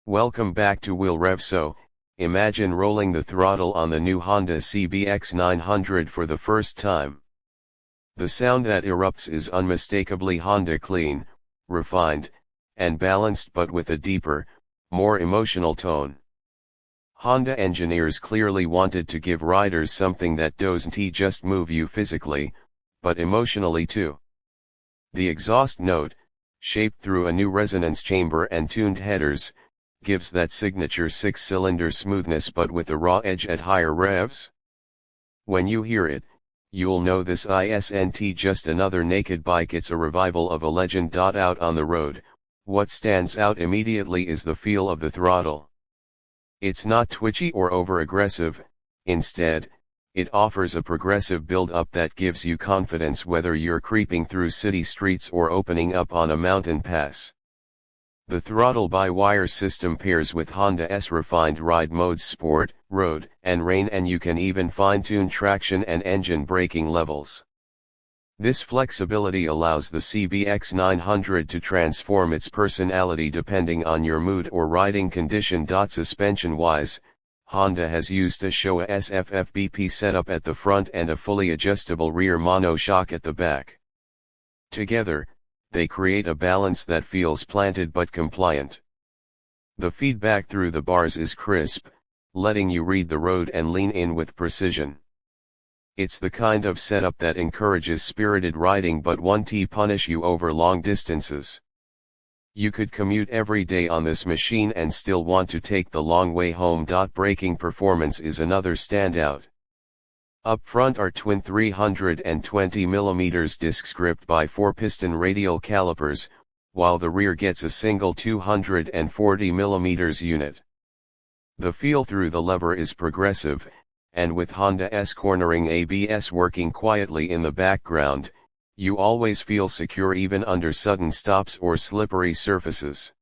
Welcome back to Will Rev. So, imagine rolling the throttle on the new Honda CBX 900 for the first time. The sound that erupts is unmistakably Honda, clean, refined, and balanced, but with a deeper, more emotional tone. Honda engineers clearly wanted to give riders something that doesn't just move you physically, but emotionally too. The exhaust note, shaped through a new resonance chamber and tuned headers, gives that signature six-cylinder smoothness but with a raw edge at higher revs. When you hear it, you'll know this isn't just another naked bike, it's a revival of a legend. Out on the road, what stands out immediately is the feel of the throttle. It's not twitchy or over-aggressive, instead, it offers a progressive build-up that gives you confidence whether you're creeping through city streets or opening up on a mountain pass. The throttle-by-wire system pairs with Honda's refined ride modes Sport, Road, and Rain, and you can even fine-tune traction and engine braking levels. This flexibility allows the CBX 900 to transform its personality depending on your mood or riding condition. Suspension-wise, Honda has used a Showa SFFBP setup at the front and a fully adjustable rear monoshock at the back. Together, they create a balance that feels planted but compliant. The feedback through the bars is crisp, letting you read the road and lean in with precision. It's the kind of setup that encourages spirited riding but won't punish you over long distances. You could commute every day on this machine and still want to take the long way home. Braking performance is another standout. Up front are twin 320mm discs gripped by 4-piston radial calipers, while the rear gets a single 240mm unit. The feel through the lever is progressive, and with Honda's cornering ABS working quietly in the background, you always feel secure even under sudden stops or slippery surfaces.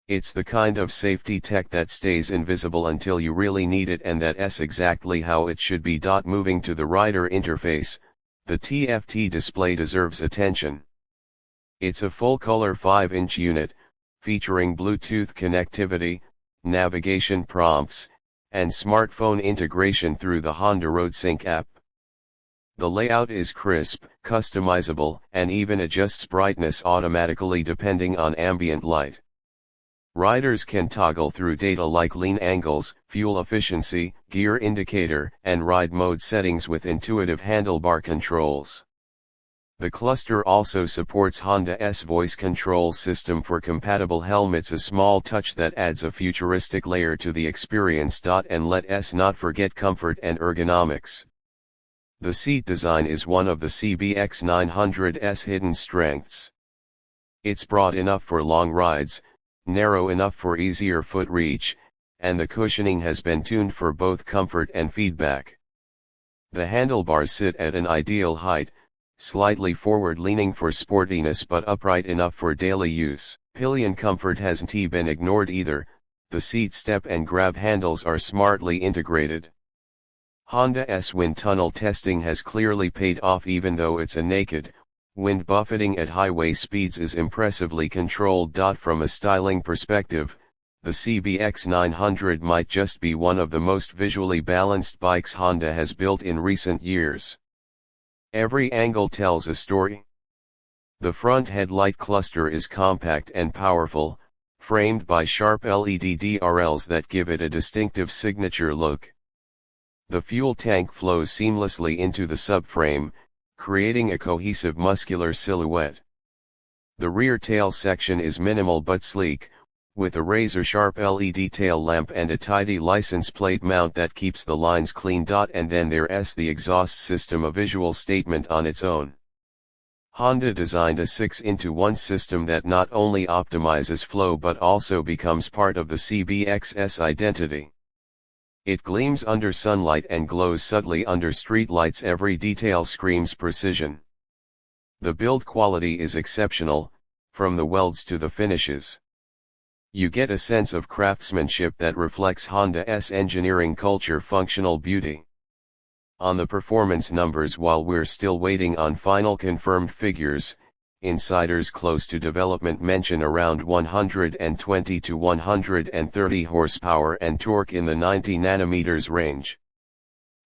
It's the kind of safety tech that stays invisible until you really need it, and that's exactly how it should be. Moving to the rider interface, the TFT display deserves attention. It's a full-color 5-inch unit, featuring Bluetooth connectivity, navigation prompts, and smartphone integration through the Honda RoadSync app. The layout is crisp, customizable, and even adjusts brightness automatically depending on ambient light. Riders can toggle through data like lean angles, fuel efficiency, gear indicator, and ride mode settings with intuitive handlebar controls. The cluster also supports Honda's voice control system for compatible helmets, a small touch that adds a futuristic layer to the experience. And let's not forget comfort and ergonomics. The seat design is one of the CBX 900's hidden strengths. It's broad enough for long rides, narrow enough for easier foot reach, and the cushioning has been tuned for both comfort and feedback. The handlebars sit at an ideal height, slightly forward-leaning for sportiness but upright enough for daily use. Pillion comfort hasn't been ignored either, the seat step and grab handles are smartly integrated. Honda's wind tunnel testing has clearly paid off, even though it's a naked, wind buffeting at highway speeds is impressively controlled. From a styling perspective, the CBX 900 might just be one of the most visually balanced bikes Honda has built in recent years. Every angle tells a story. The front headlight cluster is compact and powerful, framed by sharp LED DRLs that give it a distinctive signature look. The fuel tank flows seamlessly into the subframe, creating a cohesive muscular silhouette. The rear tail section is minimal but sleek, with a razor-sharp LED tail lamp and a tidy license plate mount that keeps the lines clean. And then there's the exhaust system, a visual statement on its own. Honda designed a 6-into-1 system that not only optimizes flow but also becomes part of the CBX's identity. It gleams under sunlight and glows subtly under streetlights. Every detail screams precision. The build quality is exceptional, from the welds to the finishes. You get a sense of craftsmanship that reflects Honda's engineering culture, functional beauty. On the performance numbers, while we're still waiting on final confirmed figures, insiders close to development mention around 120 to 130 horsepower and torque in the 90 nanometers range.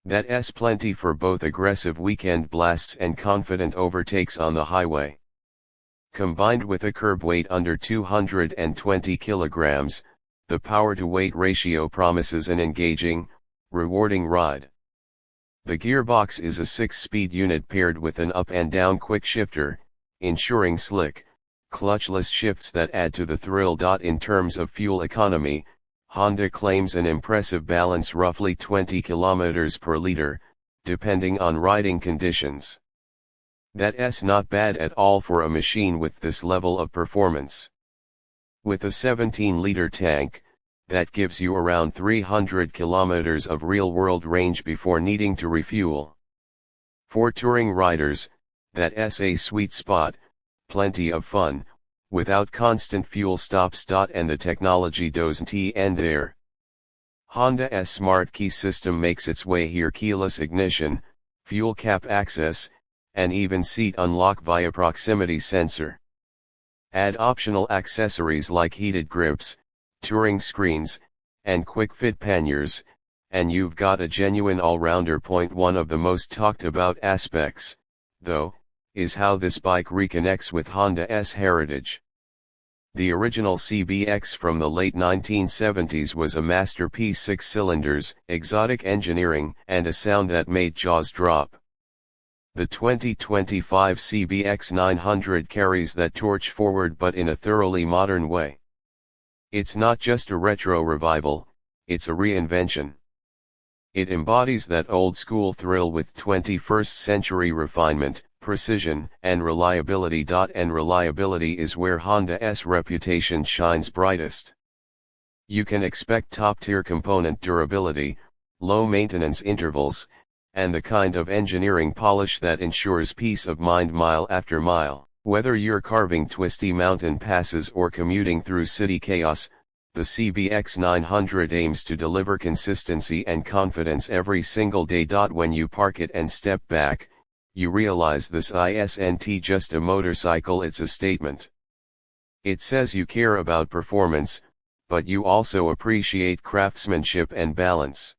That's plenty for both aggressive weekend blasts and confident overtakes on the highway. Combined with a curb weight under 220 kilograms, the power-to-weight ratio promises an engaging, rewarding ride. The gearbox is a 6-speed unit paired with an up and down quick shifter, ensuring slick, clutchless shifts that add to the thrill. In terms of fuel economy, Honda claims an impressive balance, roughly 20 km per liter, depending on riding conditions. That's not bad at all for a machine with this level of performance. With a 17-liter tank, that gives you around 300 kilometers of real-world range before needing to refuel. For touring riders, that's a sweet spot, plenty of fun, without constant fuel stops. And the technology doesn't end there. Honda's smart key system makes its way here: keyless ignition, fuel cap access, and even seat unlock via proximity sensor. Add optional accessories like heated grips, touring screens, and quick-fit panniers, and you've got a genuine all-rounder. One of the most talked about aspects, though, is how this bike reconnects with Honda's heritage. The original CBX from the late 1970s was a masterpiece: 6 cylinders, exotic engineering, and a sound that made jaws drop. The 2025 CBX 900 carries that torch forward, but in a thoroughly modern way. It's not just a retro revival, it's a reinvention. It embodies that old-school thrill with 21st-century refinement, precision, and reliability. And reliability is where Honda's reputation shines brightest. You can expect top-tier component durability, low maintenance intervals, and the kind of engineering polish that ensures peace of mind mile after mile. Whether you're carving twisty mountain passes or commuting through city chaos, the CBX 900 aims to deliver consistency and confidence every single day. When you park it and step back, you realize this isn't just a motorcycle, it's a statement. It says you care about performance, but you also appreciate craftsmanship and balance.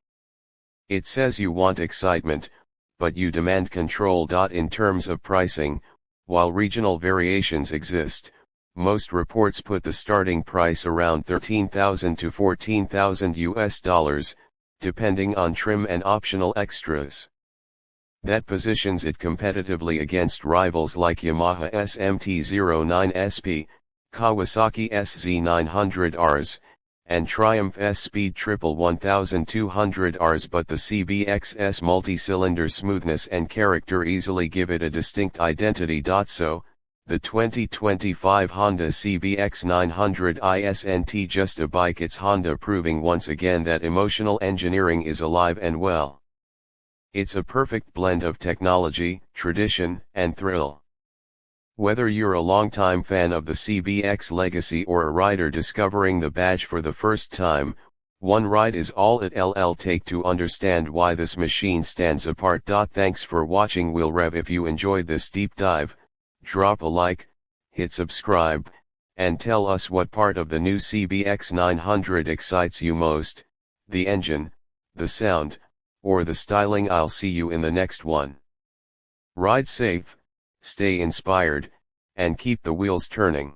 It says you want excitement, but you demand control. In terms of pricing, while regional variations exist, most reports put the starting price around $13,000 to $14,000, depending on trim and optional extras. That positions it competitively against rivals like Yamaha SMT-09 SP, Kawasaki SZ900Rs, and Triumph S-Speed 1200Rs. But the CBX's multi-cylinder smoothness and character easily give it a distinct identity. So, the 2025 Honda CBX 900 isn't just a bike, it's Honda proving once again that emotional engineering is alive and well. It's a perfect blend of technology, tradition, and thrill. Whether you're a longtime fan of the CBX legacy or a rider discovering the badge for the first time, one ride is all it'll take to understand why this machine stands apart. Thanks for watching. Will Rev. If you enjoyed this deep dive, drop a like, hit subscribe, and tell us what part of the new CBX 900 excites you most, the engine, the sound, or the styling. I'll see you in the next one. Ride safe, stay inspired, and keep the wheels turning.